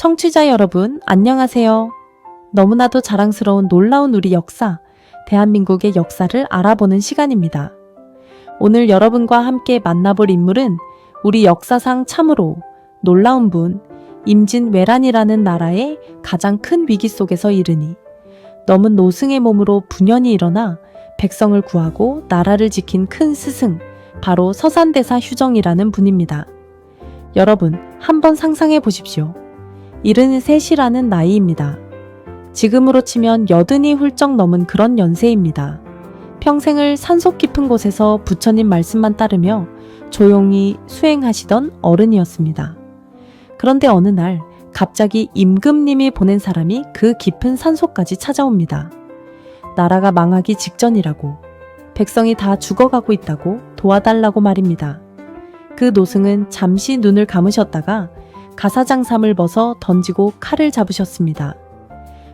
청취자 여러분, 안녕하세요. 너무나도 자랑스러운 놀라운 우리 역사, 대한민국의 역사를 알아보는 시간입니다. 오늘 여러분과 함께 만나볼 인물은 우리 역사상 참으로 놀라운 분, 임진왜란이라는 나라의 가장 큰 위기 속에서 이르니 넘은 노승의 몸으로 분연히 일어나 백성을 구하고 나라를 지킨 큰 스승, 바로 서산대사 휴정이라는 분입니다. 여러분, 한번 상상해 보십시오. 73이라는 나이입니다. 지금으로 치면 80이 훌쩍 넘은 그런 연세입니다. 평생을 산속 깊은 곳에서 부처님 말씀만 따르며 조용히 수행하시던 어른이었습니다. 그런데 어느 날 갑자기 임금님이 보낸 사람이 그 깊은 산속까지 찾아옵니다. 나라가 망하기 직전이라고, 백성이 다 죽어가고 있다고 도와달라고 말입니다. 그 노승은 잠시 눈을 감으셨다가 가사장삼을 벗어 던지고 칼을 잡으셨습니다.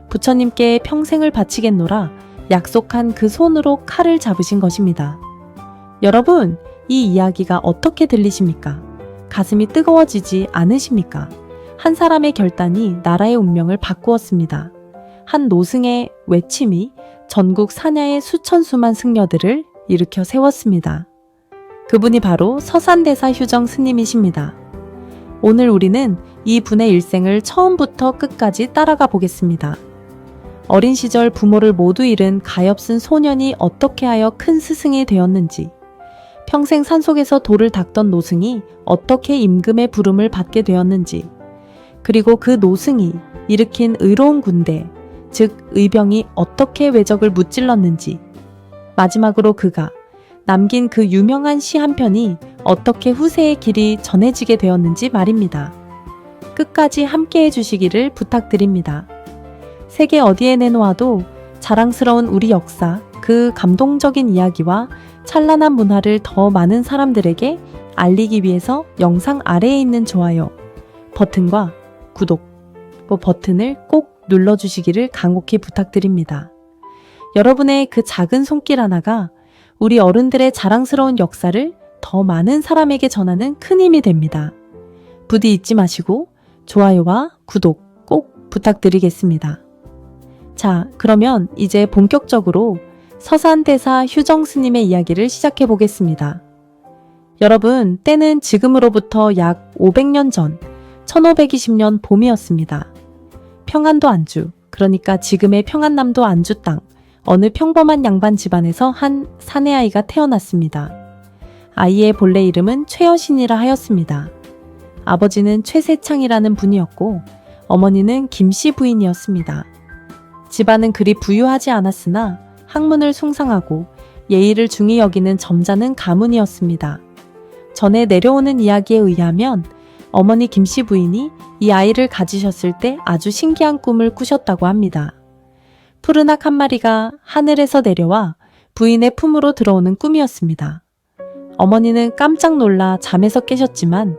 부처님께 평생을 바치겠노라 약속한 그 손으로 칼을 잡으신 것입니다. 여러분, 이 이야기가 어떻게 들리십니까? 가슴이 뜨거워지지 않으십니까? 한 사람의 결단이 나라의 운명을 바꾸었습니다. 한 노승의 외침이 전국 사냐의 수천 수만 승려들을 일으켜 세웠습니다. 그분이 바로 서산대사 휴정 스님이십니다. 오늘 우리는 이 분의 일생을 처음부터 끝까지 따라가 보겠습니다. 어린 시절 부모를 모두 잃은 가엾은 소년이 어떻게 하여 큰 스승이 되었는지, 평생 산속에서 돌을 닦던 노승이 어떻게 임금의 부름을 받게 되었는지, 그리고 그 노승이 일으킨 의로운 군대, 즉 의병이 어떻게 왜적을 무찔렀는지, 마지막으로 그가 남긴 그 유명한 시 한 편이 어떻게 후세의 길이 전해지게 되었는지 말입니다. 끝까지 함께 해주시기를 부탁드립니다. 세계 어디에 내놓아도 자랑스러운 우리 역사, 그 감동적인 이야기와 찬란한 문화를 더 많은 사람들에게 알리기 위해서 영상 아래에 있는 좋아요 버튼과 구독 버튼을 꼭 눌러주시기를 간곡히 부탁드립니다. 여러분의 그 작은 손길 하나가 우리 어른들의 자랑스러운 역사를 더 많은 사람에게 전하는 큰 힘이 됩니다. 부디 잊지 마시고 좋아요와 구독 꼭 부탁드리겠습니다. 자, 그러면 이제 본격적으로 서산대사 휴정 스님의 이야기를 시작해 보겠습니다. 여러분, 때는 지금으로부터 약 500년 전 1520년 봄이었습니다. 평안도 안주, 그러니까 지금의 평안남도 안주 땅, 어느 평범한 양반 집안에서 한 사내아이가 태어났습니다. 아이의 본래 이름은 최여신이라 하였습니다. 아버지는 최세창이라는 분이었고 어머니는 김씨 부인이었습니다. 집안은 그리 부유하지 않았으나 학문을 숭상하고 예의를 중히 여기는 점잖은 가문이었습니다. 전에 내려오는 이야기에 의하면 어머니 김씨 부인이 이 아이를 가지셨을 때 아주 신기한 꿈을 꾸셨다고 합니다. 푸른 악 한 마리가 하늘에서 내려와 부인의 품으로 들어오는 꿈이었습니다. 어머니는 깜짝 놀라 잠에서 깨셨지만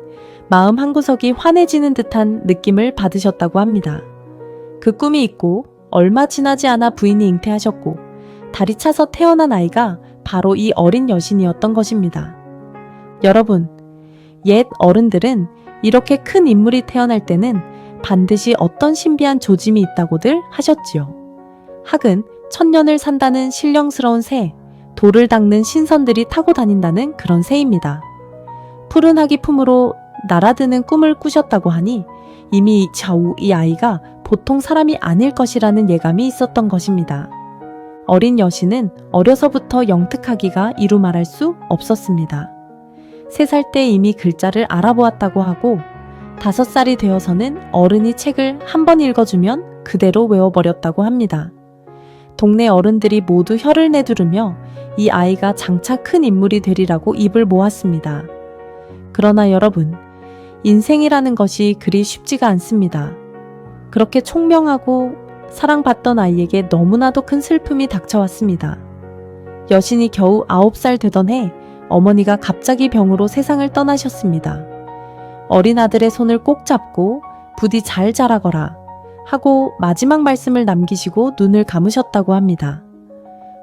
마음 한구석이 환해지는 듯한 느낌을 받으셨다고 합니다. 그 꿈이 있고 얼마 지나지 않아 부인이 잉태하셨고 달이 차서 태어난 아이가 바로 이 어린 여신이었던 것입니다. 여러분, 옛 어른들은 이렇게 큰 인물이 태어날 때는 반드시 어떤 신비한 조짐이 있다고들 하셨지요. 학은 천년을 산다는 신령스러운 새, 돌을 닦는 신선들이 타고 다닌다는 그런 새입니다. 푸른 학이 품으로 날아드는 꿈을 꾸셨다고 하니 이미 좌우 이 아이가 보통 사람이 아닐 것이라는 예감이 있었던 것입니다. 어린 여신은 어려서부터 영특하기가 이루 말할 수 없었습니다. 3살 때 이미 글자를 알아보았다고 하고 5살이 되어서는 어른이 책을 한 번 읽어주면 그대로 외워버렸다고 합니다. 동네 어른들이 모두 혀를 내두르며 이 아이가 장차 큰 인물이 되리라고 입을 모았습니다. 그러나 여러분, 인생이라는 것이 그리 쉽지가 않습니다. 그렇게 총명하고 사랑받던 아이에게 너무나도 큰 슬픔이 닥쳐왔습니다. 여신이 겨우 9살 되던 해 어머니가 갑자기 병으로 세상을 떠나셨습니다. 어린 아들의 손을 꼭 잡고 부디 잘 자라거라 하고 마지막 말씀을 남기시고 눈을 감으셨다고 합니다.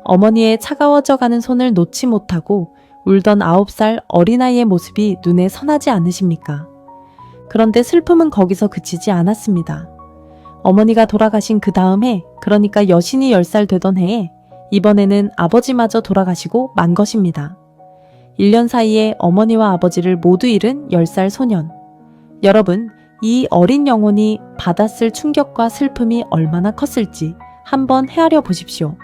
어머니의 차가워져가는 손을 놓지 못하고 울던 9살 어린아이의 모습이 눈에 선하지 않으십니까? 그런데 슬픔은 거기서 그치지 않았습니다. 어머니가 돌아가신 그 다음 해, 그러니까 여신이 10살 되던 해에 이번에는 아버지마저 돌아가시고 만 것입니다. 1년 사이에 어머니와 아버지를 모두 잃은 10살 소년. 여러분, 이 어린 영혼이 받았을 충격과 슬픔이 얼마나 컸을지 한번 헤아려 보십시오.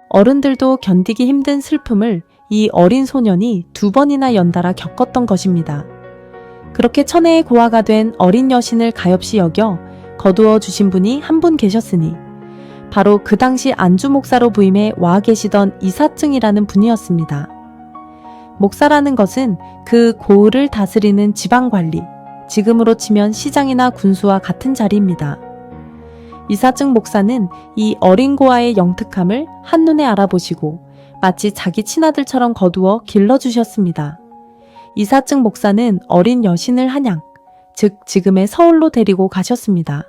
어른들도 견디기 힘든 슬픔을 이 어린 소년이 2번이나 연달아 겪었던 것입니다. 그렇게 천혜의 고아가 된 어린 여신을 가엾이 여겨 거두어 주신 분이 한 분 계셨으니 바로 그 당시 안주 목사로 부임해 와 계시던 이사증이라는 분이었습니다. 목사라는 것은 그 고을을 다스리는 지방관리, 지금으로 치면 시장이나 군수와 같은 자리입니다. 이사증 목사는 이 어린 고아의 영특함을 한눈에 알아보시고 마치 자기 친아들처럼 거두어 길러주셨습니다. 이사증 목사는 어린 여신을 한양, 즉 지금의 서울로 데리고 가셨습니다.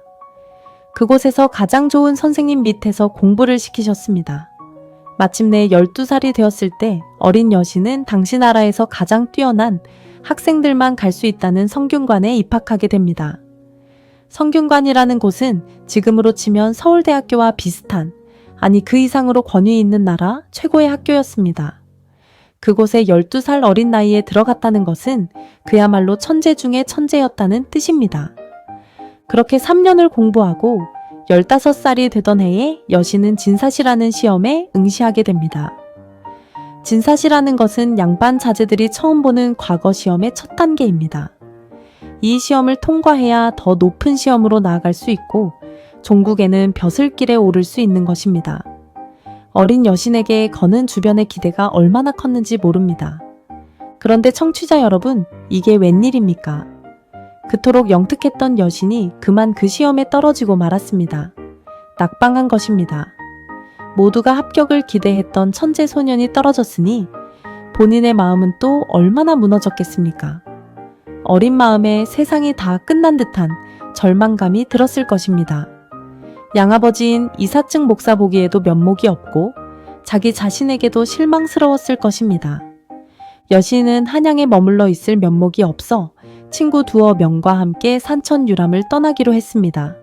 그곳에서 가장 좋은 선생님 밑에서 공부를 시키셨습니다. 마침내 12살이 되었을 때 어린 여신은 당시 나라에서 가장 뛰어난 학생들만 갈 수 있다는 성균관에 입학하게 됩니다. 성균관이라는 곳은 지금으로 치면 서울대학교와 비슷한, 아니 그 이상으로 권위 있는 나라 최고의 학교였습니다. 그곳에 12살 어린 나이에 들어갔다는 것은 그야말로 천재 중의 천재였다는 뜻입니다. 그렇게 3년을 공부하고 15살이 되던 해에 여신은 진사시라는 시험에 응시하게 됩니다. 진사시라는 것은 양반 자제들이 처음 보는 과거 시험의 첫 단계입니다. 이 시험을 통과해야 더 높은 시험으로 나아갈 수 있고 종국에는 벼슬길에 오를 수 있는 것입니다. 어린 여신에게 거는 주변의 기대가 얼마나 컸는지 모릅니다. 그런데 청취자 여러분, 이게 웬일입니까? 그토록 영특했던 여신이 그만 그 시험에 떨어지고 말았습니다. 낙방한 것입니다. 모두가 합격을 기대했던 천재 소년이 떨어졌으니 본인의 마음은 또 얼마나 무너졌겠습니까? 어린 마음에 세상이 다 끝난 듯한 절망감이 들었을 것입니다. 양아버지인 이사증 목사 보기에도 면목이 없고 자기 자신에게도 실망스러웠을 것입니다. 여신은 한양에 머물러 있을 면목이 없어 친구 두어 명과 함께 산천 유람을 떠나기로 했습니다.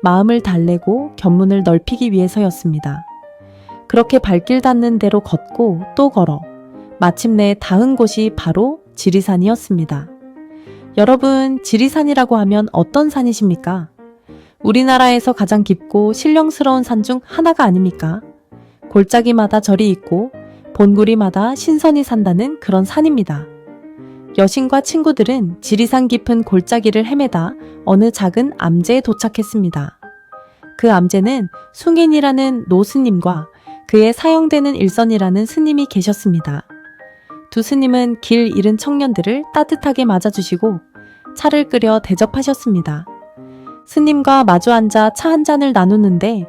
마음을 달래고 견문을 넓히기 위해서였습니다. 그렇게 발길 닿는 대로 걷고 또 걸어 마침내 닿은 곳이 바로 지리산이었습니다. 여러분, 지리산이라고 하면 어떤 산이십니까? 우리나라에서 가장 깊고 신령스러운 산 중 하나가 아닙니까? 골짜기마다 절이 있고 본구리마다 신선이 산다는 그런 산입니다. 여신과 친구들은 지리산 깊은 골짜기를 헤매다 어느 작은 암제에 도착했습니다. 그 암제는 숭인이라는 노스님과 그에 사용되는 일선이라는 스님이 계셨습니다. 두 스님은 길 잃은 청년들을 따뜻하게 맞아주시고 차를 끓여 대접하셨습니다. 스님과 마주 앉아 차 한 잔을 나누는데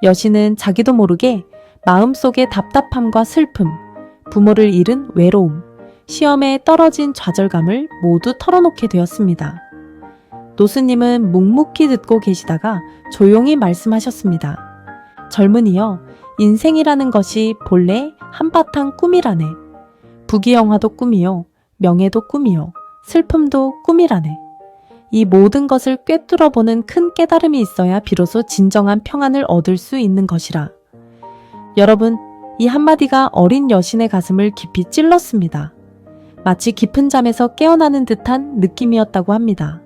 여신은 자기도 모르게 마음속의 답답함과 슬픔, 부모를 잃은 외로움, 시험에 떨어진 좌절감을 모두 털어놓게 되었습니다. 노스님은 묵묵히 듣고 계시다가 조용히 말씀하셨습니다. 젊은이여, 인생이라는 것이 본래 한바탕 꿈이라네. 부귀영화도 꿈이요, 명예도 꿈이요, 슬픔도 꿈이라네. 이 모든 것을 꿰뚫어보는 큰 깨달음이 있어야 비로소 진정한 평안을 얻을 수 있는 것이라. 여러분, 이 한마디가 어린 여신의 가슴을 깊이 찔렀습니다. 마치 깊은 잠에서 깨어나는 듯한 느낌이었다고 합니다.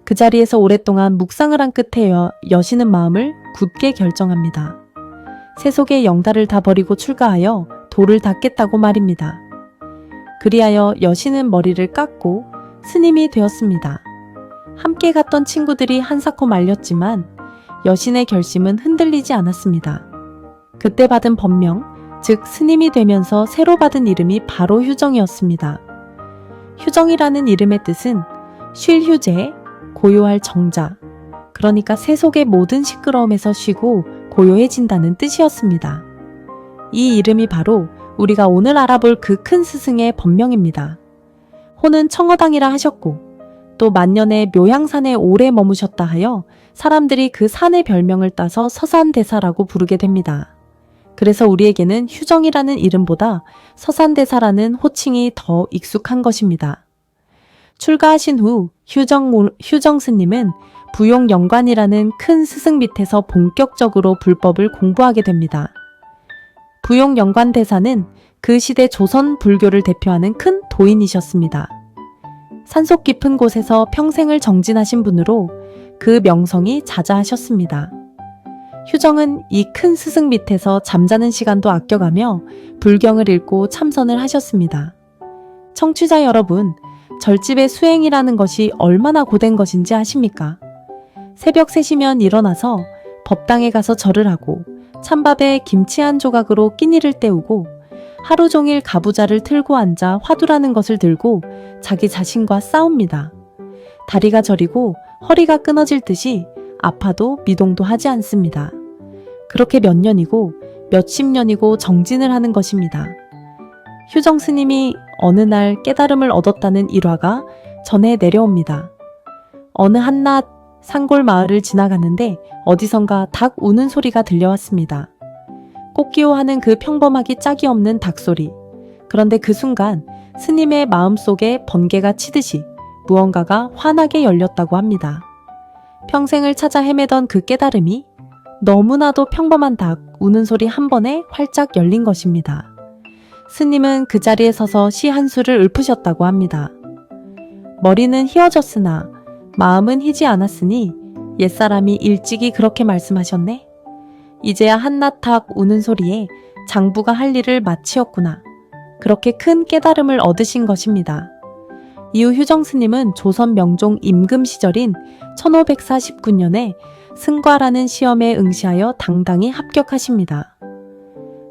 그 자리에서 오랫동안 묵상을 한 끝에 여신은 마음을 굳게 결정합니다. 세속의 영달을 다 버리고 출가하여 도를 닦겠다고 말입니다. 그리하여 여신은 머리를 깎고 스님이 되었습니다. 함께 갔던 친구들이 한사코 말렸지만 여신의 결심은 흔들리지 않았습니다. 그때 받은 법명, 즉 스님이 되면서 새로 받은 이름이 바로 휴정이었습니다. 휴정이라는 이름의 뜻은 쉴 휴재, 고요할 정자, 그러니까 세속의 모든 시끄러움에서 쉬고 고요해진다는 뜻이었습니다. 이 이름이 바로 우리가 오늘 알아볼 그 큰 스승의 법명입니다. 호는 청어당이라 하셨고 또 만년에 묘향산에 오래 머무셨다 하여 사람들이 그 산의 별명을 따서 서산대사라고 부르게 됩니다. 그래서 우리에게는 휴정이라는 이름보다 서산대사라는 호칭이 더 익숙한 것입니다. 출가하신 후 휴정 스님은 부용영관이라는 큰 스승 밑에서 본격적으로 불법을 공부하게 됩니다. 부용영관 대사는 그 시대 조선 불교를 대표하는 큰 도인이셨습니다. 산속 깊은 곳에서 평생을 정진하신 분으로 그 명성이 자자하셨습니다. 휴정은 이 큰 스승 밑에서 잠자는 시간도 아껴가며 불경을 읽고 참선을 하셨습니다. 청취자 여러분, 절집의 수행이라는 것이 얼마나 고된 것인지 아십니까? 새벽 3시면 일어나서 법당에 가서 절을 하고 찬밥에 김치 한 조각으로 끼니를 때우고 하루 종일 가부좌를 틀고 앉아 화두라는 것을 들고 자기 자신과 싸웁니다. 다리가 저리고 허리가 끊어질 듯이 아파도 미동도 하지 않습니다. 그렇게 몇 년이고 몇십 년이고 정진을 하는 것입니다. 휴정 스님이 어느 날 깨달음을 얻었다는 일화가 전해 내려옵니다. 어느 한낮 산골 마을을 지나가는데 어디선가 닭 우는 소리가 들려왔습니다. 꽃기호하는 그 평범하기 짝이 없는 닭소리. 그런데 그 순간 스님의 마음속에 번개가 치듯이 무언가가 환하게 열렸다고 합니다. 평생을 찾아 헤매던 그 깨달음이 너무나도 평범한 닭 우는 소리 한 번에 활짝 열린 것입니다. 스님은 그 자리에 서서 시 한 수를 읊으셨다고 합니다. 머리는 휘어졌으나 마음은 희지 않았으니 옛사람이 일찍이 그렇게 말씀하셨네. 이제야 한낱 닭 우는 소리에 장부가 할 일을 마치었구나. 그렇게 큰 깨달음을 얻으신 것입니다. 이후 휴정 스님은 조선 명종 임금 시절인 1549년에 승과라는 시험에 응시하여 당당히 합격하십니다.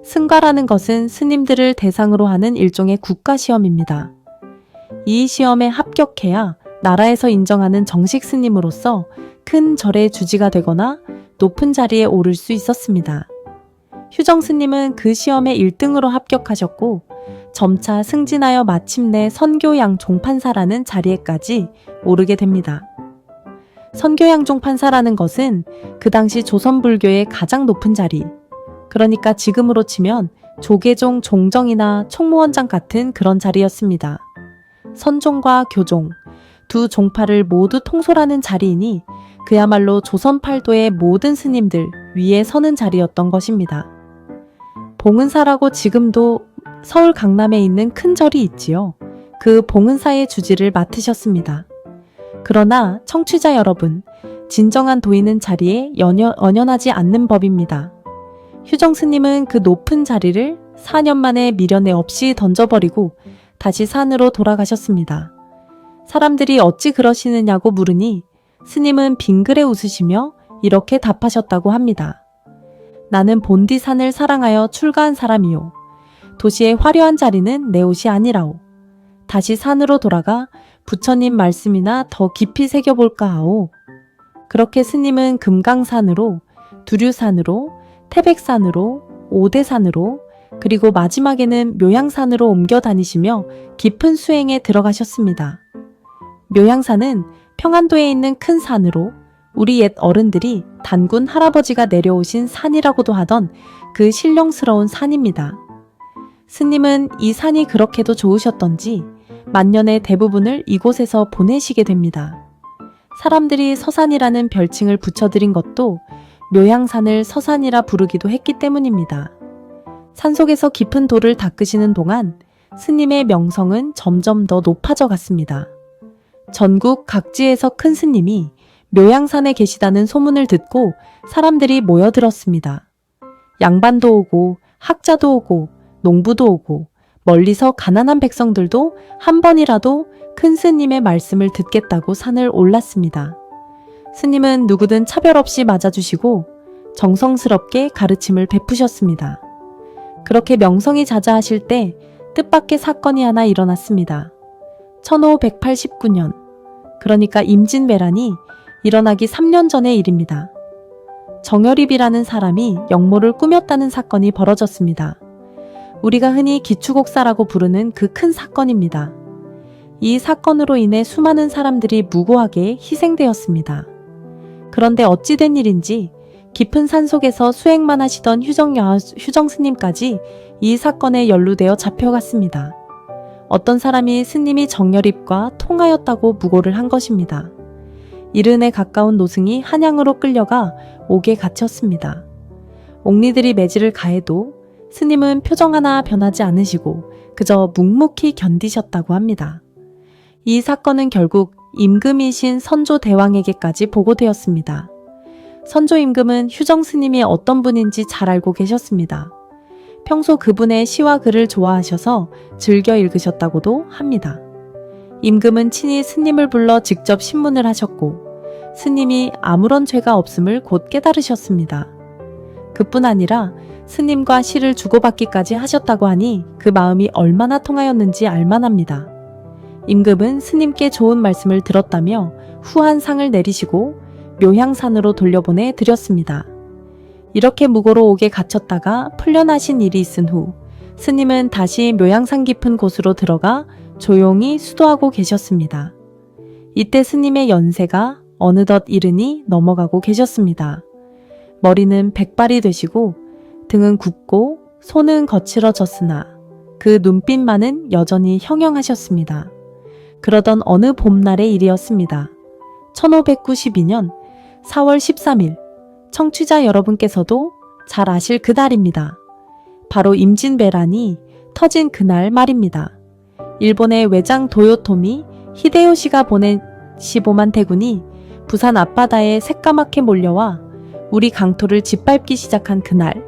승과라는 것은 스님들을 대상으로 하는 일종의 국가시험입니다. 이 시험에 합격해야 나라에서 인정하는 정식 스님으로서 큰 절의 주지가 되거나 높은 자리에 오를 수 있었습니다. 휴정 스님은 그 시험에 1등으로 합격하셨고 점차 승진하여 마침내 선교양 종판사라는 자리에까지 오르게 됩니다. 선교양 종판사라는 것은 그 당시 조선 불교의 가장 높은 자리, 그러니까 지금으로 치면 조계종 종정이나 총무원장 같은 그런 자리였습니다. 선종과 교종, 두 종파를 모두 통솔하는 자리이니 그야말로 조선 팔도의 모든 스님들 위에 서는 자리였던 것입니다. 봉은사라고 지금도 서울 강남에 있는 큰 절이 있지요. 그 봉은사의 주지를 맡으셨습니다. 그러나 청취자 여러분, 진정한 도인은 자리에 연연하지 않는 법입니다. 휴정 스님은 그 높은 자리를 4년 만에 미련에 없이 던져버리고 다시 산으로 돌아가셨습니다. 사람들이 어찌 그러시느냐고 물으니 스님은 빙그레 웃으시며 이렇게 답하셨다고 합니다. 나는 본디 산을 사랑하여 출가한 사람이요. 도시의 화려한 자리는 내 옷이 아니라오. 다시 산으로 돌아가 부처님 말씀이나 더 깊이 새겨볼까 하오. 그렇게 스님은 금강산으로, 두류산으로, 태백산으로, 오대산으로, 그리고 마지막에는 묘향산으로 옮겨 다니시며 깊은 수행에 들어가셨습니다. 묘향산은 평안도에 있는 큰 산으로 우리 옛 어른들이 단군 할아버지가 내려오신 산이라고도 하던 그 신령스러운 산입니다. 스님은 이 산이 그렇게도 좋으셨던지 만년의 대부분을 이곳에서 보내시게 됩니다. 사람들이 서산이라는 별칭을 붙여드린 것도 묘향산을 서산이라 부르기도 했기 때문입니다. 산속에서 깊은 돌을 닦으시는 동안 스님의 명성은 점점 더 높아져 갔습니다. 전국 각지에서 큰 스님이 묘향산에 계시다는 소문을 듣고 사람들이 모여들었습니다. 양반도 오고 학자도 오고 농부도 오고 멀리서 가난한 백성들도 한 번이라도 큰 스님의 말씀을 듣겠다고 산을 올랐습니다. 스님은 누구든 차별 없이 맞아주시고 정성스럽게 가르침을 베푸셨습니다. 그렇게 명성이 자자하실 때 뜻밖의 사건이 하나 일어났습니다. 1589년, 그러니까 임진왜란이 일어나기 3년 전의 일입니다. 정여립이라는 사람이 역모를 꾸몄다는 사건이 벌어졌습니다. 우리가 흔히 기추곡사라고 부르는 그 큰 사건입니다. 이 사건으로 인해 수많은 사람들이 무고하게 희생되었습니다. 그런데 어찌 된 일인지 깊은 산속에서 수행만 하시던 휴정 스님까지 이 사건에 연루되어 잡혀갔습니다. 어떤 사람이 스님이 정열입과 통하였다고 무고를 한 것입니다. 이른에 가까운 노승이 한양으로 끌려가 옥에 갇혔습니다. 옥리들이 매질을 가해도 스님은 표정 하나 변하지 않으시고 그저 묵묵히 견디셨다고 합니다. 이 사건은 결국 임금이신 선조대왕에게까지 보고되었습니다. 선조임금은 휴정 스님이 어떤 분인지 잘 알고 계셨습니다. 평소 그분의 시와 글을 좋아하셔서 즐겨 읽으셨다고도 합니다. 임금은 친히 스님을 불러 직접 신문을 하셨고 스님이 아무런 죄가 없음을 곧 깨달으셨습니다. 그뿐 아니라 스님과 시를 주고받기까지 하셨다고 하니 그 마음이 얼마나 통하였는지 알만합니다. 임금은 스님께 좋은 말씀을 들었다며 후한 상을 내리시고 묘향산으로 돌려보내 드렸습니다. 이렇게 무고로 옥에 갇혔다가 풀려나신 일이 있은 후 스님은 다시 묘향산 깊은 곳으로 들어가 조용히 수도하고 계셨습니다. 이때 스님의 연세가 어느덧 이른이 넘어가고 계셨습니다. 머리는 백발이 되시고 등은 굽고 손은 거칠어졌으나 그 눈빛만은 여전히 형형하셨습니다. 그러던 어느 봄날의 일이었습니다. 1592년 4월 13일 청취자 여러분께서도 잘 아실 그날입니다. 바로 임진왜란이 터진 그날 말입니다. 일본의 외장 도요토미 히데요시가 보낸 15만 대군이 부산 앞바다에 새까맣게 몰려와 우리 강토를 짓밟기 시작한 그날,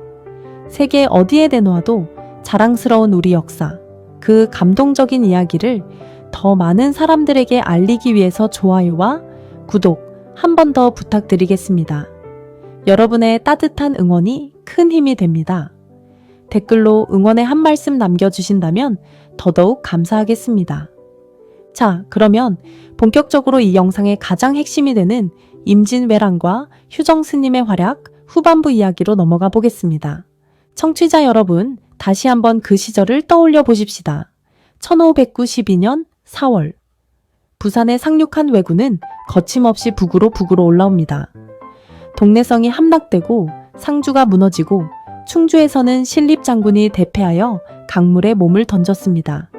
세계 어디에 내놓아도 자랑스러운 우리 역사, 그 감동적인 이야기를 더 많은 사람들에게 알리기 위해서 좋아요와 구독 한 번 더 부탁드리겠습니다. 여러분의 따뜻한 응원이 큰 힘이 됩니다. 댓글로 응원의 한 말씀 남겨주신다면 더더욱 감사하겠습니다. 자, 그러면 본격적으로 이 영상의 가장 핵심이 되는 임진왜란과 휴정 스님의 활약 후반부 이야기로 넘어가 보겠습니다. 청취자 여러분, 다시 한번 그 시절을 떠올려 보십시다. 1592년 4월, 부산에 상륙한 왜군은 거침없이 북으로 올라옵니다. 동래성이 함락되고 상주가 무너지고 충주에서는 신립장군이 대패하여 강물에 몸을 던졌습니다.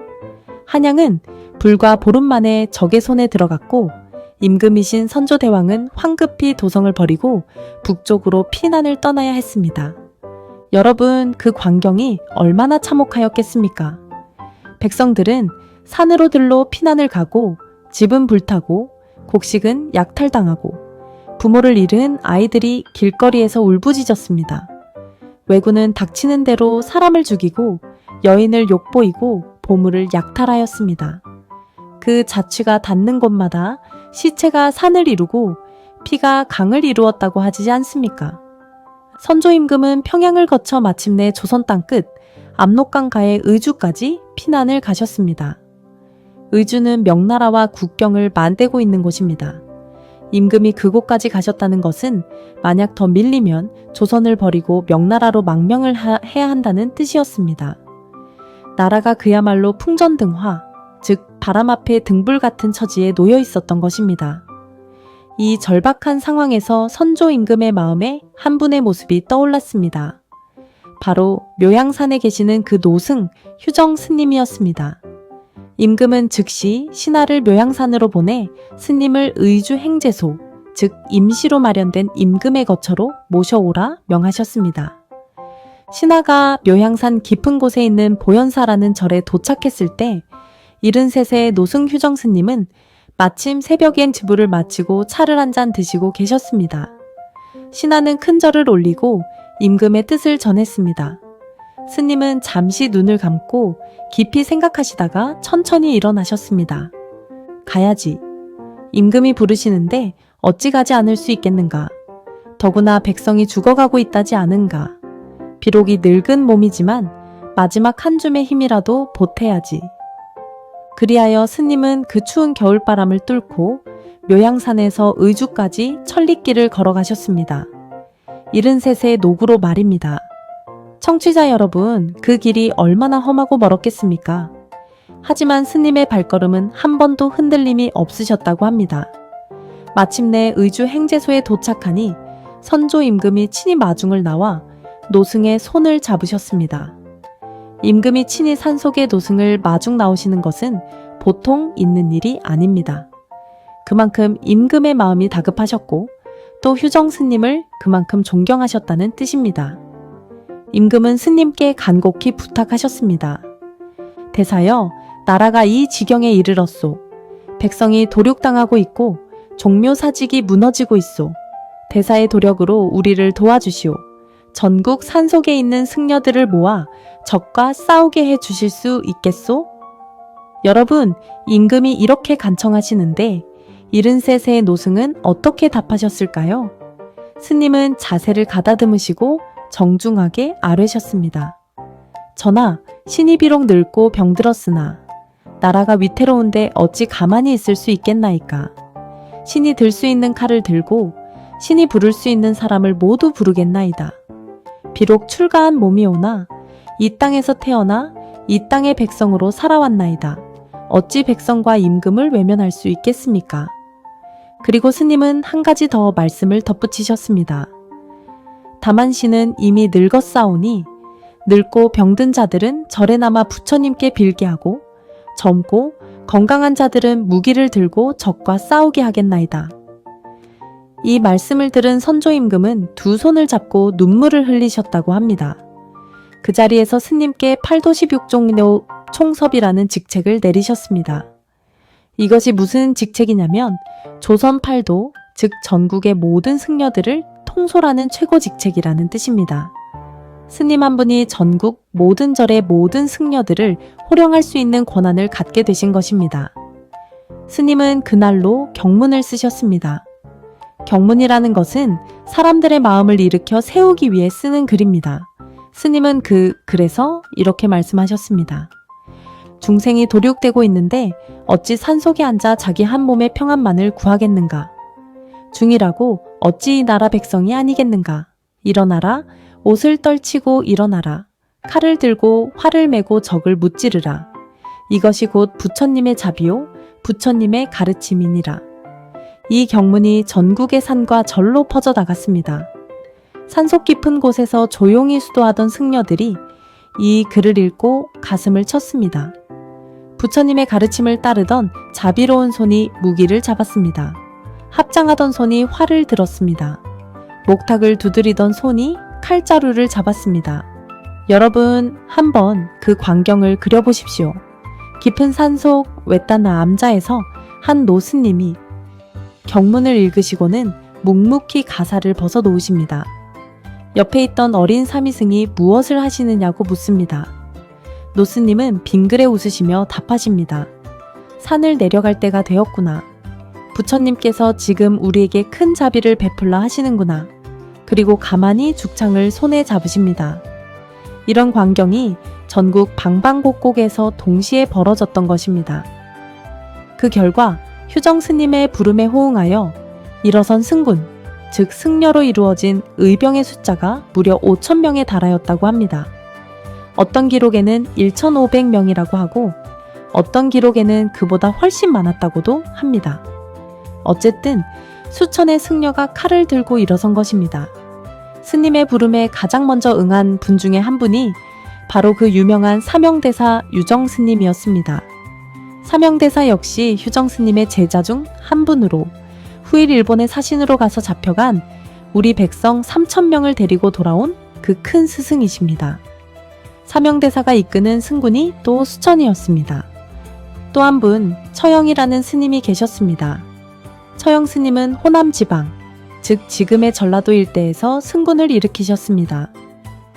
한양은 불과 보름 만에 적의 손에 들어갔고 임금이신 선조대왕은 황급히 도성을 버리고 북쪽으로 피난을 떠나야 했습니다. 여러분, 그 광경이 얼마나 참혹하였겠습니까? 백성들은 산으로 들로 피난을 가고 집은 불타고 곡식은 약탈당하고 부모를 잃은 아이들이 길거리에서 울부짖었습니다. 왜군은 닥치는 대로 사람을 죽이고 여인을 욕보이고 보물을 약탈하였습니다. 그 자취가 닿는 곳마다 시체가 산을 이루고 피가 강을 이루었다고 하지 않습니까? 선조임금은 평양을 거쳐 마침내 조선 땅끝 압록강가의 의주까지 피난을 가셨습니다. 의주는 명나라와 국경을 맞대고 있는 곳입니다. 임금이 그곳까지 가셨다는 것은 만약 더 밀리면 조선을 버리고 명나라로 망명을 해야 한다는 뜻이었습니다. 나라가 그야말로 풍전등화, 즉 바람 앞에 등불 같은 처지에 놓여 있었던 것입니다. 이 절박한 상황에서 선조 임금의 마음에 한 분의 모습이 떠올랐습니다. 바로 묘향산에 계시는 그 노승 휴정 스님이었습니다. 임금은 즉시 신하를 묘향산으로 보내 스님을 의주 행제소, 즉 임시로 마련된 임금의 거처로 모셔오라 명하셨습니다. 신하가 묘향산 깊은 곳에 있는 보현사라는 절에 도착했을 때 73세 노승 휴정 스님은 마침 새벽엔 지부를 마치고 차를 한 잔 드시고 계셨습니다. 신하는 큰 절을 올리고 임금의 뜻을 전했습니다. 스님은 잠시 눈을 감고 깊이 생각하시다가 천천히 일어나셨습니다. 가야지. 임금이 부르시는데 어찌 가지 않을 수 있겠는가. 더구나 백성이 죽어가고 있다지 않은가. 비록 이 늙은 몸이지만 마지막 한 줌의 힘이라도 보태야지. 그리하여 스님은 그 추운 겨울바람을 뚫고 묘향산에서 의주까지 천리길을 걸어가셨습니다. 73세 노구로 말입니다. 청취자 여러분, 그 길이 얼마나 험하고 멀었겠습니까? 하지만 스님의 발걸음은 한 번도 흔들림이 없으셨다고 합니다. 마침내 의주 행제소에 도착하니 선조 임금이 친히 마중을 나와 노승의 손을 잡으셨습니다. 임금이 친히 산속의 노승을 마중 나오시는 것은 보통 있는 일이 아닙니다. 그만큼 임금의 마음이 다급하셨고 또 휴정 스님을 그만큼 존경하셨다는 뜻입니다. 임금은 스님께 간곡히 부탁하셨습니다. 대사여, 나라가 이 지경에 이르렀소. 백성이 도륙당하고 있고 종묘사직이 무너지고 있소. 대사의 도력으로 우리를 도와주시오. 전국 산속에 있는 승려들을 모아 적과 싸우게 해 주실 수 있겠소? 여러분, 임금이 이렇게 간청하시는데 73세의 노승은 어떻게 답하셨을까요? 스님은 자세를 가다듬으시고 정중하게 아뢰셨습니다. 전하, 신이 비록 늙고 병들었으나 나라가 위태로운데 어찌 가만히 있을 수 있겠나이까. 신이 들 수 있는 칼을 들고 신이 부를 수 있는 사람을 모두 부르겠나이다. 비록 출가한 몸이오나 이 땅에서 태어나 이 땅의 백성으로 살아왔나이다. 어찌 백성과 임금을 외면할 수 있겠습니까? 그리고 스님은 한 가지 더 말씀을 덧붙이셨습니다. 다만 신은 이미 늙었사오니 늙고 병든 자들은 절에 남아 부처님께 빌게 하고 젊고 건강한 자들은 무기를 들고 적과 싸우게 하겠나이다. 이 말씀을 들은 선조임금은 두 손을 잡고 눈물을 흘리셨다고 합니다. 그 자리에서 스님께 팔도십육종로 총섭이라는 직책을 내리셨습니다. 이것이 무슨 직책이냐면 조선 팔도, 즉 전국의 모든 승려들을 통솔하는 최고 직책이라는 뜻입니다. 스님 한 분이 전국 모든 절의 모든 승려들을 호령할 수 있는 권한을 갖게 되신 것입니다. 스님은 그날로 경문을 쓰셨습니다. 경문이라는 것은 사람들의 마음을 일으켜 세우기 위해 쓰는 글입니다. 스님은 그래서 이렇게 말씀하셨습니다. 중생이 도륙되고 있는데 어찌 산속에 앉아 자기 한 몸의 평안만을 구하겠는가? 중이라고 어찌 이 나라 백성이 아니겠는가? 일어나라, 옷을 떨치고 일어나라, 칼을 들고 활을 메고 적을 무찌르라. 이것이 곧 부처님의 자비요, 부처님의 가르침이니라. 이 경문이 전국의 산과 절로 퍼져 나갔습니다. 산속 깊은 곳에서 조용히 수도하던 승려들이 이 글을 읽고 가슴을 쳤습니다. 부처님의 가르침을 따르던 자비로운 손이 무기를 잡았습니다. 합장하던 손이 활을 들었습니다. 목탁을 두드리던 손이 칼자루를 잡았습니다. 여러분, 한번 그 광경을 그려보십시오. 깊은 산속 외딴 암자에서 한 노스님이 경문을 읽으시고는 묵묵히 가사를 벗어놓으십니다. 옆에 있던 어린 사미승이 무엇을 하시느냐고 묻습니다. 노스님은 빙그레 웃으시며 답하십니다. 산을 내려갈 때가 되었구나. 부처님께서 지금 우리에게 큰 자비를 베풀라 하시는구나. 그리고 가만히 죽창을 손에 잡으십니다. 이런 광경이 전국 방방곡곡에서 동시에 벌어졌던 것입니다. 그 결과 휴정 스님의 부름에 호응하여 일어선 승군, 즉 승려로 이루어진 의병의 숫자가 무려 5,000명에 달하였다고 합니다. 어떤 기록에는 1,500명이라고 하고 어떤 기록에는 그보다 훨씬 많았다고도 합니다. 어쨌든 수천의 승려가 칼을 들고 일어선 것입니다. 스님의 부름에 가장 먼저 응한 분 중에 한 분이 바로 그 유명한 사명대사 유정스님이었습니다. 사명대사 역시 휴정스님의 제자 중 한 분으로 후일 일본의 사신으로 가서 잡혀간 우리 백성 3,000명을 데리고 돌아온 그 큰 스승이십니다. 사명대사가 이끄는 승군이 또 수천이었습니다. 또 한 분 처영이라는 스님이 계셨습니다. 처영 스님은 호남 지방, 즉 지금의 전라도 일대에서 승군을 일으키셨습니다.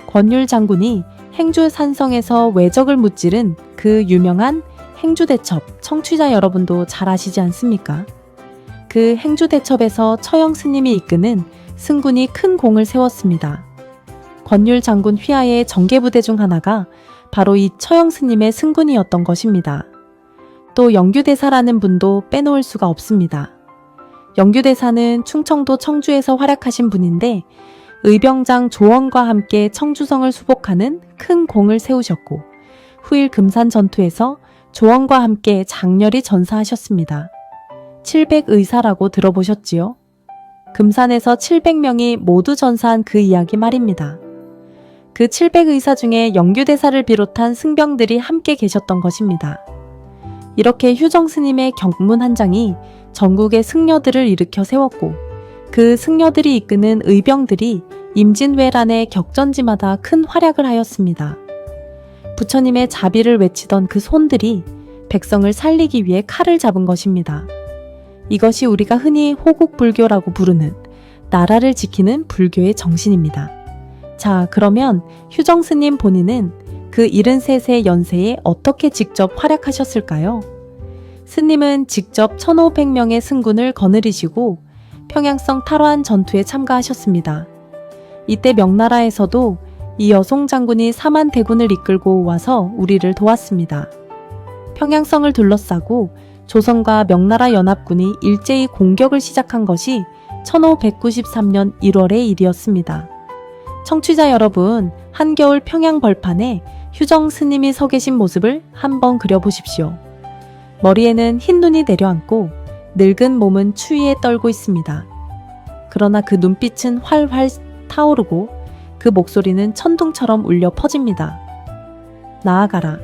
권율 장군이 행주 산성에서 외적을 무찌른 그 유명한 행주대첩, 청취자 여러분도 잘 아시지 않습니까? 그 행주대첩에서 처영 스님이 이끄는 승군이 큰 공을 세웠습니다. 권율 장군 휘하의 정계부대 중 하나가 바로 이 처영 스님의 승군이었던 것입니다. 또 영규대사라는 분도 빼놓을 수가 없습니다. 영규대사는 충청도 청주에서 활약하신 분인데 의병장 조원과 함께 청주성을 수복하는 큰 공을 세우셨고 후일 금산 전투에서 조원과 함께 장렬히 전사하셨습니다. 700의사라고 들어보셨지요? 금산에서 700명이 모두 전사한 그 이야기 말입니다. 그 700의사 중에 영규대사를 비롯한 승병들이 함께 계셨던 것입니다. 이렇게 휴정 스님의 경문 한 장이 전국의 승려들을 일으켜 세웠고 그 승려들이 이끄는 의병들이 임진왜란의 격전지마다 큰 활약을 하였습니다. 부처님의 자비를 외치던 그 손들이 백성을 살리기 위해 칼을 잡은 것입니다. 이것이 우리가 흔히 호국불교라고 부르는 나라를 지키는 불교의 정신입니다. 자, 그러면 휴정 스님 본인은 그 73세 연세에 어떻게 직접 활약하셨을까요? 스님은 직접 1500명의 승군을 거느리시고 평양성 탈환 전투에 참가하셨습니다. 이때 명나라에서도 이 여송 장군이 4만 대군을 이끌고 와서 우리를 도왔습니다. 평양성을 둘러싸고 조선과 명나라 연합군이 일제히 공격을 시작한 것이 1593년 1월의 일이었습니다. 청취자 여러분, 한겨울 평양 벌판에 휴정 스님이 서 계신 모습을 한번 그려보십시오. 머리에는 흰 눈이 내려앉고 늙은 몸은 추위에 떨고 있습니다. 그러나 그 눈빛은 활활 타오르고 그 목소리는 천둥처럼 울려 퍼집니다. 나아가라.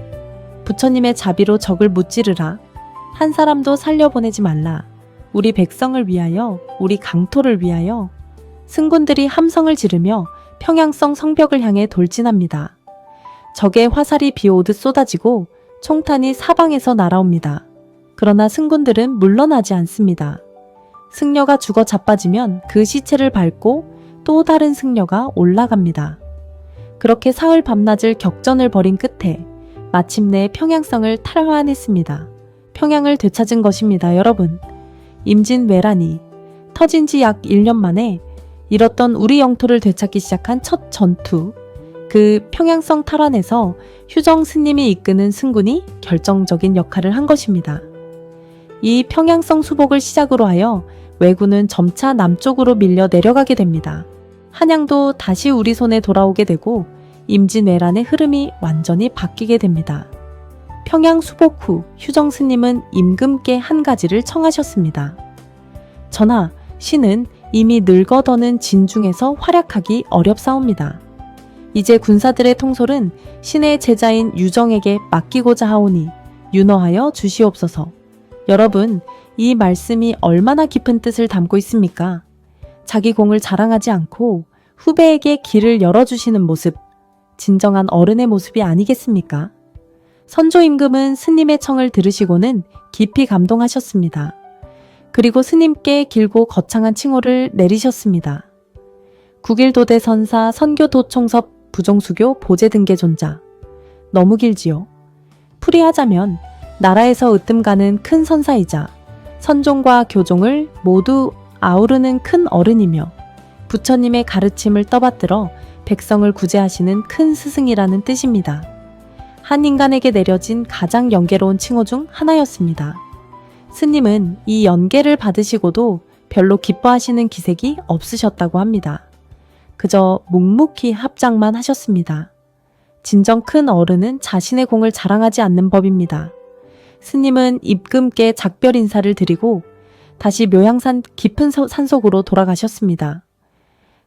부처님의 자비로 적을 무찌르라. 한 사람도 살려보내지 말라. 우리 백성을 위하여, 우리 강토를 위하여. 승군들이 함성을 지르며 평양성 성벽을 향해 돌진합니다. 적의 화살이 비오듯 쏟아지고 총탄이 사방에서 날아옵니다. 그러나 승군들은 물러나지 않습니다. 승려가 죽어 자빠지면 그 시체를 밟고 또 다른 승려가 올라갑니다. 그렇게 사흘 밤낮을 격전을 벌인 끝에 마침내 평양성을 탈환했습니다. 평양을 되찾은 것입니다, 여러분. 임진왜란이 터진 지 약 1년 만에 잃었던 우리 영토를 되찾기 시작한 첫 전투, 그 평양성 탈환에서 휴정 스님이 이끄는 승군이 결정적인 역할을 한 것입니다. 이 평양성 수복을 시작으로 하여 왜군은 점차 남쪽으로 밀려 내려가게 됩니다. 한양도 다시 우리 손에 돌아오게 되고 임진왜란의 흐름이 완전히 바뀌게 됩니다. 평양 수복 후 휴정 스님은 임금께 한 가지를 청하셨습니다. 전하, 신은 이미 늙어더는 진중에서 활약하기 어렵사옵니다. 이제 군사들의 통솔은 신의 제자인 유정에게 맡기고자 하오니 윤허하여 주시옵소서. 여러분, 이 말씀이 얼마나 깊은 뜻을 담고 있습니까? 자기 공을 자랑하지 않고 후배에게 길을 열어주시는 모습, 진정한 어른의 모습이 아니겠습니까? 선조 임금은 스님의 청을 들으시고는 깊이 감동하셨습니다. 그리고 스님께 길고 거창한 칭호를 내리셨습니다. 국일도대 선사 선교도총섭 부종수교 보제등계존자. 너무 길지요. 풀이하자면 나라에서 으뜸가는 큰 선사이자 선종과 교종을 모두 아우르는 큰 어른이며 부처님의 가르침을 떠받들어 백성을 구제하시는 큰 스승이라는 뜻입니다. 한 인간에게 내려진 가장 영계로운 칭호 중 하나였습니다. 스님은 이 연계를 받으시고도 별로 기뻐하시는 기색이 없으셨다고 합니다. 그저 묵묵히 합장만 하셨습니다. 진정 큰 어른은 자신의 공을 자랑하지 않는 법입니다. 스님은 임금께 작별 인사를 드리고 다시 묘향산 깊은 산속으로 돌아가셨습니다.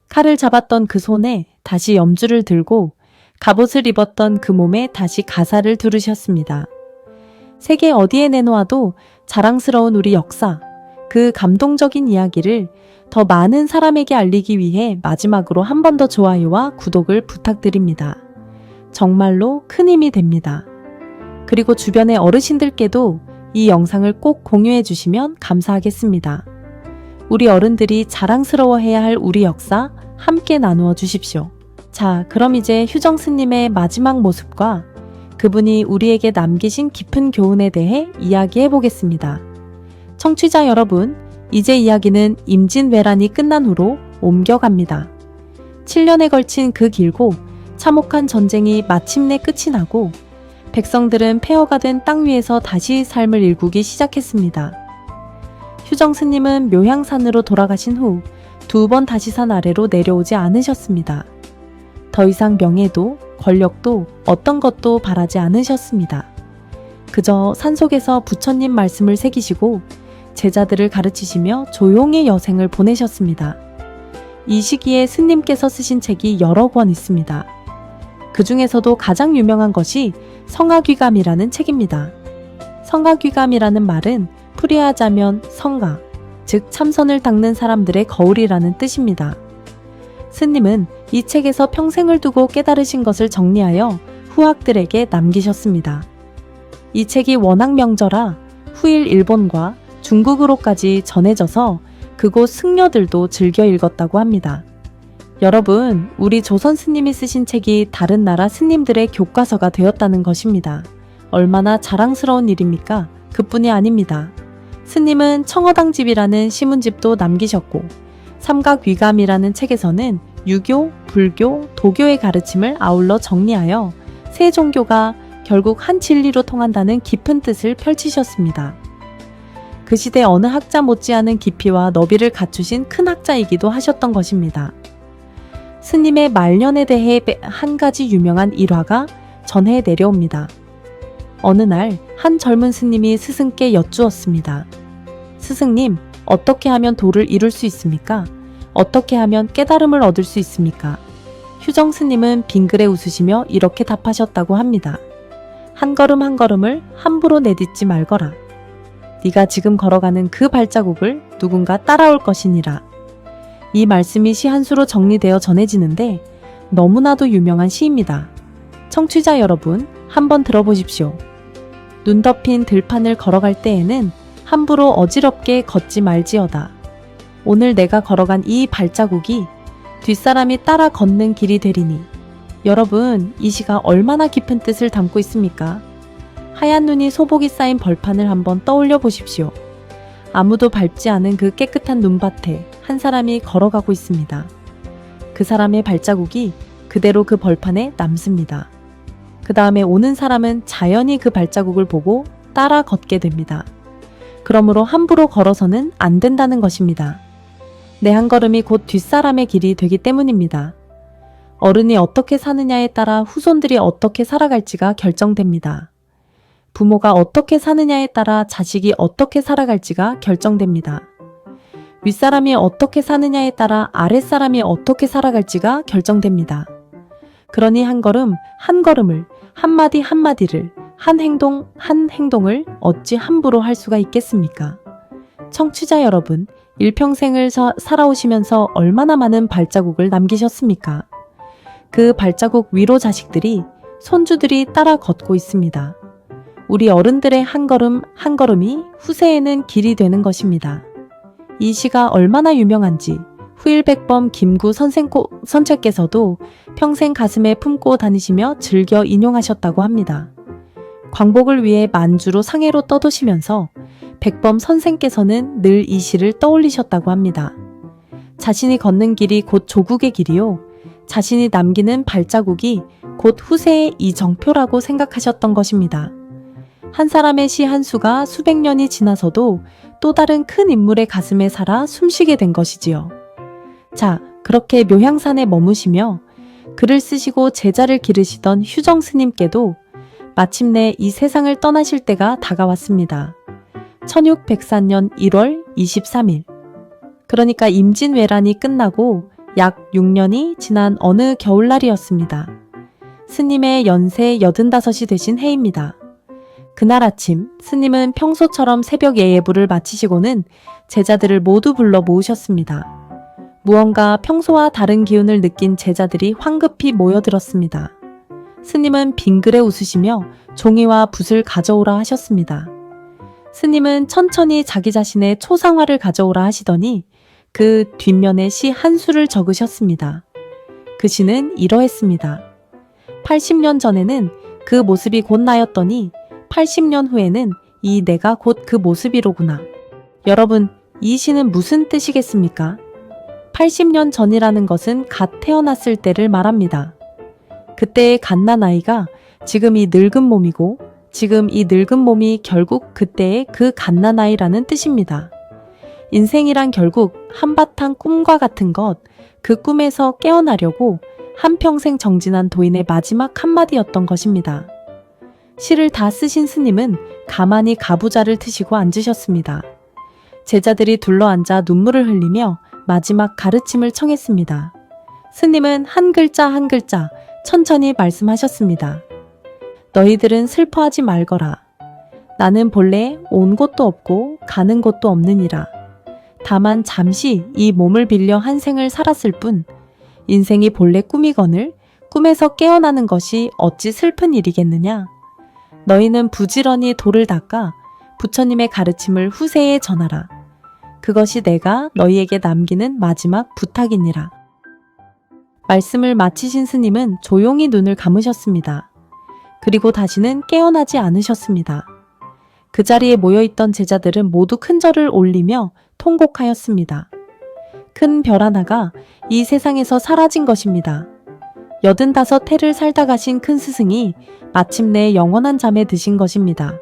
칼을 잡았던 그 손에 다시 염주를 들고 갑옷을 입었던 그 몸에 다시 가사를 두르셨습니다. 세계 어디에 내놓아도 자랑스러운 우리 역사, 그 감동적인 이야기를 더 많은 사람에게 알리기 위해 마지막으로 한 번 더 좋아요와 구독을 부탁드립니다. 정말로 큰 힘이 됩니다. 그리고 주변의 어르신들께도 이 영상을 꼭 공유해 주시면 감사하겠습니다. 우리 어른들이 자랑스러워해야 할 우리 역사 함께 나누어 주십시오. 자, 그럼 이제 휴정 스님의 마지막 모습과 그분이 우리에게 남기신 깊은 교훈에 대해 이야기해 보겠습니다. 청취자 여러분, 이제 이야기는 임진왜란이 끝난 후로 옮겨갑니다. 7년에 걸친 그 길고 참혹한 전쟁이 마침내 끝이 나고 백성들은 폐허가 된 땅 위에서 다시 삶을 일구기 시작했습니다. 휴정 스님은 묘향산으로 돌아가신 후 2번 다시 산 아래로 내려오지 않으셨습니다. 더 이상 명예도 권력도 어떤 것도 바라지 않으셨습니다. 그저 산속에서 부처님 말씀을 새기시고 제자들을 가르치시며 조용히 여생을 보내셨습니다. 이 시기에 스님께서 쓰신 책이 여러 권 있습니다. 그 중 하나였습니다. 7년에 걸친 그 길고 참혹한 전쟁이 마침내 끝이 나고 백성들은 폐허가 된 땅 위에서 다시 삶을 일구기 시작했습니다. 휴정 스님은 묘향산으로 돌아가신 후 2번 다시 산 아래로 내려오지 않으셨습니다. 그저 산속에서 부처님 말씀을 새기시고 제자들을 가르치시며 조용히 여생을 보내셨습니다. 이 시기에 스님께서 쓰신 책이 여러 권 있습니다. 그 중에서도 가장 유명한 것이 성가귀감이라는 책입니다. 성가귀감이라는 말은 풀이하자면 성가, 즉 참선을 닦는 사람들의 거울이라는 뜻입니다. 스님은 이 책에서 평생을 두고 깨달으신 것을 정리하여 후학들에게 남기셨습니다. 이 책이 워낙 명저라 후일 일본과 중국으로까지 전해져서 그곳 승려들도 즐겨 읽었다고 합니다. 여러분, 우리 조선 스님이 쓰신 책이 다른 나라 스님들의 교과서가 되었다는 것입니다. 얼마나 자랑스러운 일입니까? 그뿐이 아닙니다. 스님은 청어당집이라는 시문집도 남기셨고 삼각위감이라는 책에서는 유교, 불교, 도교의 가르침을 아울러 정리하여 세 종교가 결국 한 진리로 통한다는 깊은 뜻을 펼치셨습니다. 그 시대 어느 학자 못지않은 깊이와 너비를 갖추신 큰 학자이기도 하셨던 것입니다. 스님의 말년에 대해 한 가지 유명한 일화가 전해 내려옵니다. 어느 날 한 젊은 스님이 스승께 여쭈었습니다. 스승님, 어떻게 하면 도를 이룰 수 있습니까? 어떻게 하면 깨달음을 얻을 수 있습니까? 휴정 스님은 빙그레 웃으시며 이렇게 답하셨다고 합니다. 한 걸음 한 걸음을 함부로 내딛지 말거라. 네가 지금 걸어가는 그 발자국을 누군가 따라올 것이니라. 이 말씀이 시 한 수로 정리되어 전해지는데 너무나도 유명한 시입니다. 청취자 여러분, 한번 들어보십시오. 눈 덮인 들판을 걸어갈 때에는 함부로 어지럽게 걷지 말지어다. 오늘 내가 걸어간 이 발자국이 뒷사람이 따라 걷는 길이 되리니. 여러분, 이 시가 얼마나 깊은 뜻을 담고 있습니까? 하얀 눈이 소복이 쌓인 벌판을 한번 떠올려 보십시오. 아무도 밟지 않은 그 깨끗한 눈밭에 한 사람이 걸어가고 있습니다. 그 사람의 발자국이 그대로 그 벌판에 남습니다. 그 다음에 오는 사람은 자연히 그 발자국을 보고 따라 걷게 됩니다. 그러므로 함부로 걸어서는 안 된다는 것입니다. 내 한 걸음이 곧 뒷사람의 길이 되기 때문입니다. 어른이 어떻게 사느냐에 따라 후손들이 어떻게 살아갈지가 결정됩니다. 부모가 어떻게 사느냐에 따라 자식이 어떻게 살아갈지가 결정됩니다. 윗사람이 어떻게 사느냐에 따라 아랫사람이 어떻게 살아갈지가 결정됩니다. 그러니 한 걸음 한 걸음을, 한마디 한마디를, 한 행동 한 행동을 어찌 함부로 할 수가 있겠습니까? 청취자 여러분, 일평생을 살아오시면서 얼마나 많은 발자국을 남기셨습니까? 그 발자국 위로 자식들이, 손주들이 따라 걷고 있습니다. 우리 어른들의 한 걸음 한 걸음이 후세에는 길이 되는 것입니다. 이 시가 얼마나 유명한지 후일백범 김구 선생께서도 평생 가슴에 품고 다니시며 즐겨 인용하셨다고 합니다. 광복을 위해 만주로 상해로 떠도시면서 백범 선생께서는 늘 이 시를 떠올리셨다고 합니다. 자신이 걷는 길이 곧 조국의 길이요, 자신이 남기는 발자국이 곧 후세의 이정표라고 생각하셨던 것입니다. 한 사람의 시 한 수가 수백 년이 지나서도 또 다른 큰 인물의 가슴에 살아 숨쉬게 된 것이지요. 자, 그렇게 묘향산에 머무시며 글을 쓰시고 제자를 기르시던 휴정 스님께도 마침내 이 세상을 떠나실 때가 다가왔습니다. 1604년 1월 23일. 그러니까 임진왜란이 끝나고 약 6년이 지난 어느 겨울날이었습니다. 스님의 연세 85이 되신 해입니다. 그날 아침 스님은 평소처럼 새벽 예예부를 마치시고는 제자들을 모두 불러 모으셨습니다. 무언가 평소와 다른 기운을 느낀 제자들이 황급히 모여들었습니다. 스님은 빙그레 웃으시며 종이와 붓을 가져오라 하셨습니다. 스님은 천천히 자기 자신의 초상화를 가져오라 하시더니 그 뒷면에 시 한 수를 적으셨습니다. 그 시는 이러했습니다. 80년 전에는 그 모습이 곧 나였더니 80년 후에는 이 내가 곧 그 모습이로구나. 여러분, 이 시는 무슨 뜻이겠습니까? 80년 전이라는 것은 갓 태어났을 때를 말합니다. 그때의 갓난 아이가 지금 이 늙은 몸이고, 지금 이 늙은 몸이 결국 그때의 그 갓난 아이라는 뜻입니다. 인생이란 결국 한바탕 꿈과 같은 것, 그 꿈에서 깨어나려고 한평생 정진한 도인의 마지막 한마디였던 것입니다. 시를 다 쓰신 스님은 가만히 가부좌를 트시고 앉으셨습니다. 제자들이 둘러앉아 눈물을 흘리며 마지막 가르침을 청했습니다. 스님은 한 글자 한 글자 천천히 말씀하셨습니다. 너희들은 슬퍼하지 말거라. 나는 본래 온 곳도 없고 가는 곳도 없느니라. 다만 잠시 이 몸을 빌려 한 생을 살았을 뿐 인생이 본래 꿈이거늘 꿈에서 깨어나는 것이 어찌 슬픈 일이겠느냐. 너희는 부지런히 도를 닦아 부처님의 가르침을 후세에 전하라. 그것이 내가 너희에게 남기는 마지막 부탁이니라. 말씀을 마치신 스님은 조용히 눈을 감으셨습니다. 그리고 다시는 깨어나지 않으셨습니다. 그 자리에 모여있던 제자들은 모두 큰 절을 올리며 통곡하였습니다. 큰 별 하나가 이 세상에서 사라진 것입니다. 85해를 살다 가신 큰 스승이 마침내 영원한 잠에 드신 것입니다.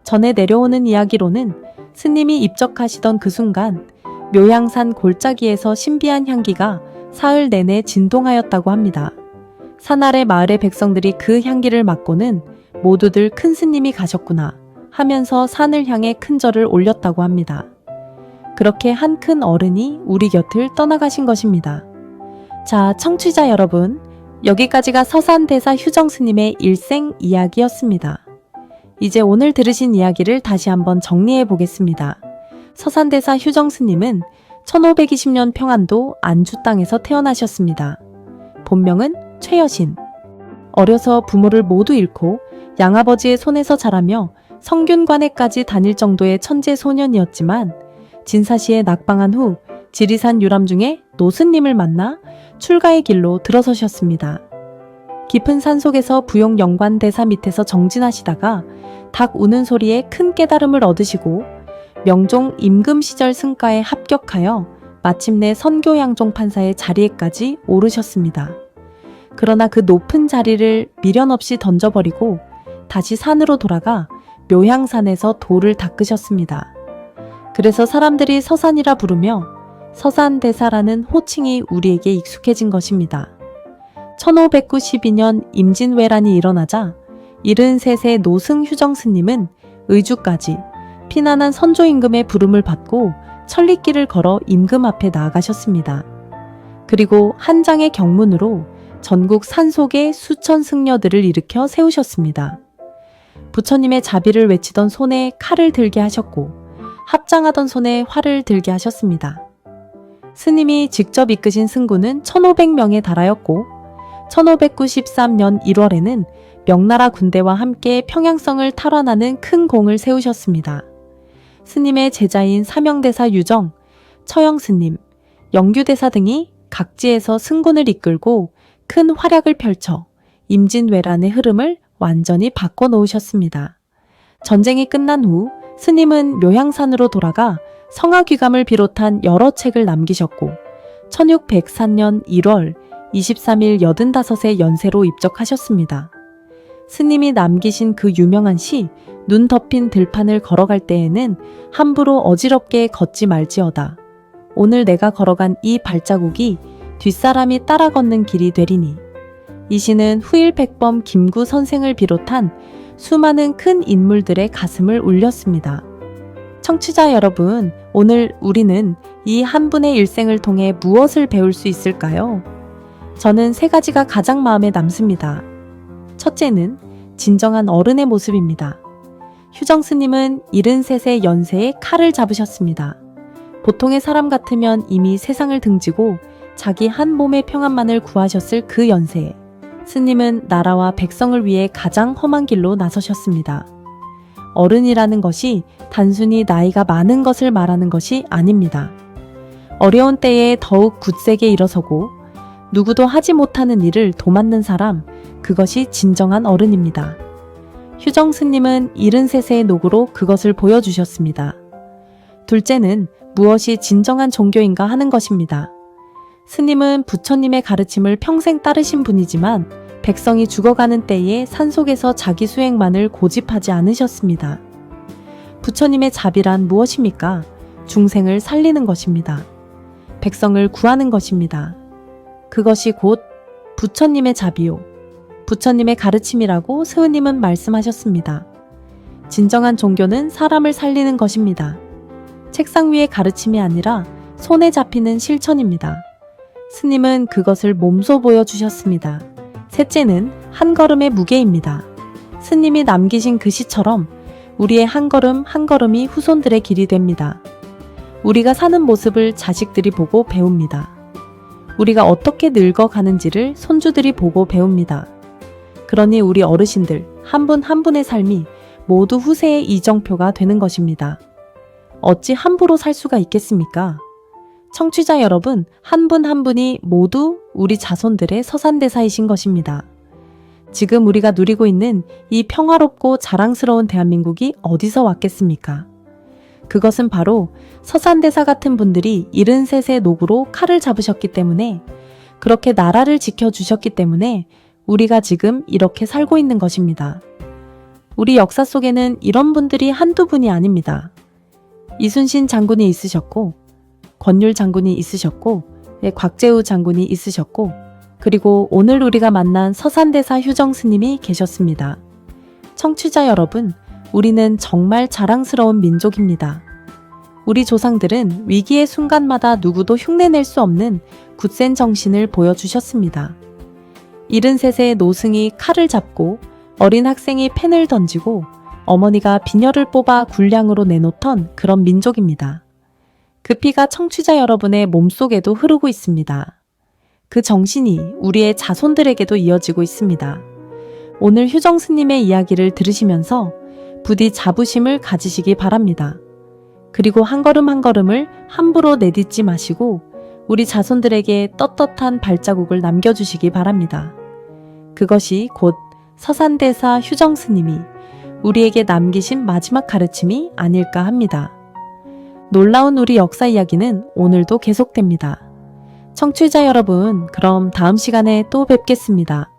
전에 내려오는 이야기로는 스님이 입적하시던 그 순간 묘향산 골짜기에서 신비한 향기가 사흘 내내 진동하였다고 합니다. 산 아래 마을의 백성들이 그 향기를 맡고는 모두들 큰 스님이 가셨구나 하면서 산을 향해 큰 절을 올렸다고 합니다. 그렇게 한 큰 어른이 우리 곁을 떠나가신 것입니다. 자, 청취자 여러분, 여기까지가 서산대사 휴정스님의 일생 이야기였습니다. 이제 오늘 들으신 이야기를 다시 한번 정리해 보겠습니다. 서산대사 휴정스님은 1520년 평안도 안주 땅에서 태어나셨습니다. 본명은 최여신. 어려서 부모를 모두 잃고 양아버지의 손에서 자라며 성균관에까지 다닐 정도의 천재 소년이었지만 진사시에 낙방한 후 지리산 유람 중에 노스님을 만나 출가의 길로 들어서셨습니다. 깊은 산속에서 부용 영관대사 밑에서 정진하시다가 닭 우는 소리에 큰 깨달음을 얻으시고 명종 임금시절 승과에 합격하여 마침내 선교양종 판사의 자리에까지 오르셨습니다. 그러나 그 높은 자리를 미련 없이 던져버리고 다시 산으로 돌아가 묘향산에서 돌을 닦으셨습니다. 그래서 사람들이 서산이라 부르며 서산대사라는 호칭이 우리에게 익숙해진 것입니다. 1592년 임진왜란이 일어나자 73세 노승 휴정스님은 의주까지 피난한 선조 임금의 부름을 받고 천리길을 걸어 임금 앞에 나아가셨습니다. 그리고 한 장의 경문으로 전국 산속의 수천 승려들을 일으켜 세우셨습니다. 부처님의 자비를 외치던 손에 칼을 들게 하셨고 합장하던 손에 활을 들게 하셨습니다. 스님이 직접 이끄신 승군은 1500명에 달하였고 1593년 1월에는 명나라 군대와 함께 평양성을 탈환하는 큰 공을 세우셨습니다. 스님의 제자인 사명대사 유정, 처영스님, 영규대사 등이 각지에서 승군을 이끌고 큰 활약을 펼쳐 임진왜란의 흐름을 완전히 바꿔놓으셨습니다. 전쟁이 끝난 후 스님은 묘향산으로 돌아가 성하귀감을 비롯한 여러 책을 남기셨고 1604년 1월 23일 85세 연세로 입적하셨습니다. 스님이 남기신 그 유명한 시 눈 덮인 들판을 걸어갈 때에는 함부로 어지럽게 걷지 말지어다. 오늘 내가 걸어간 이 발자국이 뒷사람이 따라 걷는 길이 되리니. 이 시는 후일백범 김구 선생을 비롯한 수많은 큰 인물들의 가슴을 울렸습니다. 청취자 여러분, 오늘 우리는 이 한 분의 일생을 통해 무엇을 배울 수 있을까요? 저는 3가지가 가장 마음에 남습니다. 첫째는 진정한 어른의 모습입니다. 휴정스님은 73세 연세에 칼을 잡으셨습니다. 보통의 사람 같으면 이미 세상을 등지고 자기 한 몸의 평안만을 구하셨을 그 연세에 스님은 나라와 백성을 위해 가장 험한 길로 나서셨습니다. 어른이라는 것이 단순히 나이가 많은 것을 말하는 것이 아닙니다. 어려운 때에 더욱 굳세게 일어서고 누구도 하지 못하는 일을 도맡는 사람, 그것이 진정한 어른입니다. 휴정스님은 73세의 노고로 그것을 보여주셨습니다. 둘째는 무엇이 진정한 종교인가 하는 것입니다. 스님은 부처님의 가르침을 평생 따르신 분이지만 백성이 죽어가는 때에 산속에서 자기 수행만을 고집하지 않으셨습니다. 부처님의 자비란 무엇입니까? 중생을 살리는 것입니다. 백성을 구하는 것입니다. 그것이 곧 부처님의 자비요. 부처님의 가르침이라고 스님은 말씀하셨습니다. 진정한 종교는 사람을 살리는 것입니다. 책상 위의 가르침이 아니라 손에 잡히는 실천입니다. 스님은 그것을 몸소 보여주셨습니다. 셋째는 한 걸음의 무게입니다. 스님이 남기신 글씨처럼 우리의 한 걸음 한 걸음이 후손들의 길이 됩니다. 우리가 사는 모습을 자식들이 보고 배웁니다. 우리가 어떻게 늙어가는지를 손주들이 보고 배웁니다. 그러니 우리 어르신들 한 분 한 분의 삶이 모두 후세의 이정표가 되는 것입니다. 어찌 함부로 살 수가 있겠습니까? 청취자 여러분, 한 분 한 분이 모두 우리 자손들의 서산대사이신 것입니다. 지금 우리가 누리고 있는 이 평화롭고 자랑스러운 대한민국이 어디서 왔겠습니까? 그것은 바로 서산대사 같은 분들이 73세 노구로 칼을 잡으셨기 때문에, 그렇게 나라를 지켜주셨기 때문에 우리가 지금 이렇게 살고 있는 것입니다. 우리 역사 속에는 이런 분들이 한두 분이 아닙니다. 이순신 장군이 있으셨고, 권율 장군이 있으셨고, 곽재우 장군이 있으셨고, 그리고 오늘 우리가 만난 서산대사 휴정 스님이 계셨습니다. 청취자 여러분, 우리는 정말 자랑스러운 민족입니다. 우리 조상들은 위기의 순간마다 누구도 흉내낼 수 없는 굳센 정신을 보여주셨습니다. 73세의 노승이 칼을 잡고 어린 학생이 펜을 던지고 어머니가 비녀를 뽑아 군량으로 내놓던 그런 민족입니다. 그 피가 청취자 여러분의 몸속에도 흐르고 있습니다. 그 정신이 우리의 자손들에게도 이어지고 있습니다. 오늘 휴정 스님의 이야기를 들으시면서 부디 자부심을 가지시기 바랍니다. 그리고 한 걸음 한 걸음을 함부로 내딛지 마시고 우리 자손들에게 떳떳한 발자국을 남겨주시기 바랍니다. 그것이 곧 서산대사 휴정 스님이 우리에게 남기신 마지막 가르침이 아닐까 합니다. 놀라운 우리 역사 이야기는 오늘도 계속됩니다. 청취자 여러분, 그럼 다음 시간에 또 뵙겠습니다.